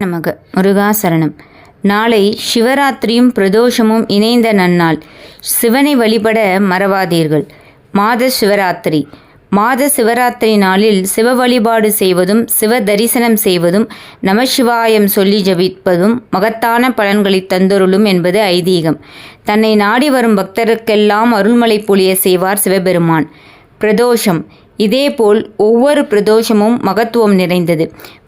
நமக முருகாசரணம். நாளை சிவராத்திரியும் பிரதோஷமும் இணைந்த நன்னாள். சிவனை வழிபட மறவாதீர்கள். மாத சிவராத்திரி. மாத சிவராத்திரி நாளில் சிவ வழிபாடு செய்வதும் சிவ தரிசனம் செய்வதும் நமசிவாயம் சொல்லி ஜபிப்பதும் மகத்தான பலன்களை தந்தருளும் என்பது ஐதீகம். தன்னை நாடி வரும் பக்தருக்கெல்லாம் அருள்மலை பொழிய செய்வார் சிவபெருமான். பிரதோஷம். இதேபோல் ஒவ்வொரு பிரதோஷமும் மகத்துவம் நிறைந்தது.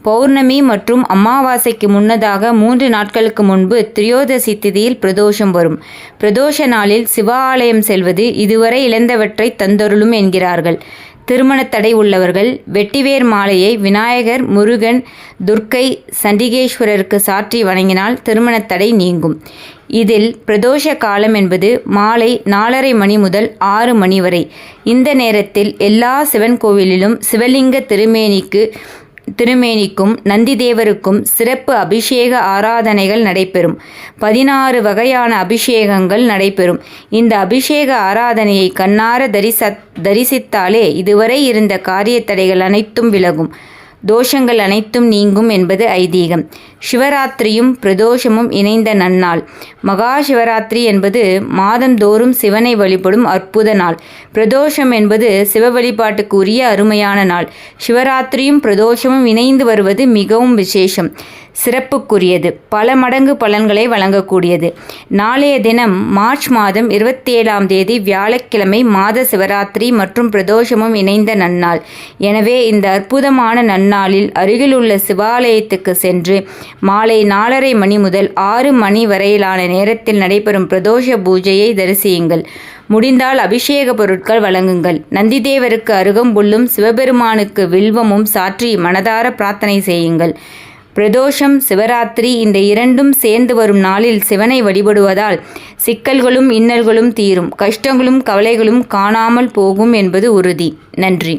பௌர்ணமி மற்றும் அமாவாசைக்கு முன்னதாக 3 நாட்களுக்கு முன்பு திரியோதசி திதியில் பிரதோஷம் வரும். பிரதோஷ நாளில் சிவாலயம் செல்வது இதுவரை இழந்தவற்றை தந்தருளும் என்கிறார்கள். திருமண தடை உள்ளவர்கள் வெட்டிவேர் மாலையை விநாயகர், முருகன், துர்க்கை, சண்டிகேஸ்வரருக்கு சாற்றி வணங்கினால் திருமண தடை நீங்கும். இதில் பிரதோஷ காலம் என்பது மாலை 4:30 மணி முதல் 6 மணி வரை. இந்த நேரத்தில் எல்லா சிவன் கோவிலிலும் சிவலிங்க திருமேனிக்கும் நந்திதேவருக்கும் சிறப்பு அபிஷேக ஆராதனைகள் நடைபெறும். 16 வகையான அபிஷேகங்கள் நடைபெறும். இந்த அபிஷேக ஆராதனையை கண்ணார தரிசித்தாலே இதுவரை இருந்த காரிய தடைகள் அனைத்தும் விலகும், தோஷங்கள் அனைத்தும் நீங்கும் என்பது ஐதீகம். சிவராத்திரியும் பிரதோஷமும் இணைந்த நன்னாள். மகா சிவராத்திரி என்பது மாதந்தோறும் சிவனை வழிபடும் அற்புத நாள். பிரதோஷம் என்பது சிவ வழிபாட்டுக்கு உரிய அருமையான நாள். சிவராத்திரியும் பிரதோஷமும் இணைந்து வருவது மிகவும் விசேஷம், சிறப்புக்குரியது, பல மடங்கு பலன்களை வழங்கக்கூடியது. நாளைய தினம் மார்ச் மாதம் 27ஆம் தேதி வியாழக்கிழமை மாத சிவராத்திரி மற்றும் பிரதோஷமும் இணைந்த நன்னாள். எனவே இந்த அற்புதமான நன்னாளில் அருகிலுள்ள சிவாலயத்துக்கு சென்று மாலை 4:30 மணி முதல் 6 மணி வரையிலான நேரத்தில் நடைபெறும் பிரதோஷ பூஜையை தரிசியுங்கள். முடிந்தால் அபிஷேக பொருட்கள் வழங்குங்கள். நந்திதேவருக்கு அருகம்புல்லும் சிவபெருமானுக்கு வில்வமும் சாற்றி மனதார பிரார்த்தனை செய்யுங்கள். பிரதோஷம், சிவராத்திரி இந்த இரண்டும் சேர்ந்து வரும் நாளில் சிவனை வழிபடுவதால் சிக்கல்களும் இன்னல்களும் தீரும், கஷ்டங்களும் கவலைகளும் காணாமல் போகும் என்பது உறுதி. நன்றி.